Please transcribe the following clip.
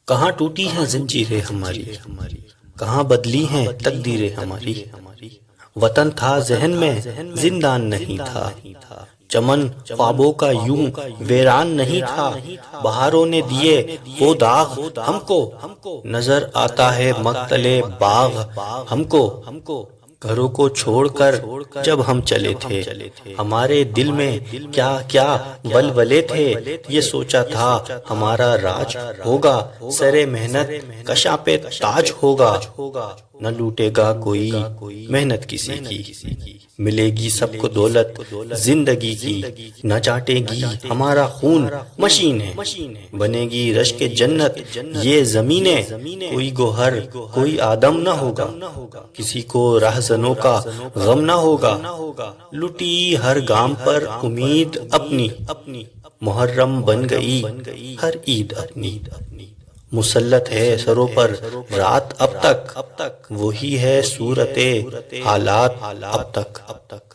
کہاں ٹوٹی ہیں زنجیریں ہماری، کہاں بدلی ہیں تقدیریں ہماری۔ وطن تھا ذہن میں زندان نہیں تھا، چمن خوابوں کا یوں ویران نہیں تھا۔ بہاروں نے دیے وہ داغ ہم کو، نظر آتا ہے مقتل باغ ہم کو۔ گھروں کو چھوڑ کر جب ہم چلے تھے، ہمارے دل میں کیا کیا ولولے تھے۔ یہ سوچا تھا ہمارا راج ہوگا، سرے محنت کشاں پہ تاج ہوگا۔ نہ لوٹے گا کوئی محنت کسی کی، ملے گی سب کو دولت زندگی کی۔ نہ چاٹے گی ہمارا خون مشینیں، بنے گی رشک جنت یہ زمینیں۔ کوئی گوہر کوئی آدم نہ ہوگا، کسی کو رہزنوں کا غم نہ ہوگا۔ لٹی ہر گام پر امید اپنی، محرم بن گئی ہر عید اپنی۔ مسلط ہے سروں پر رات اب تک، وہی ہے صورت حالات اب تک۔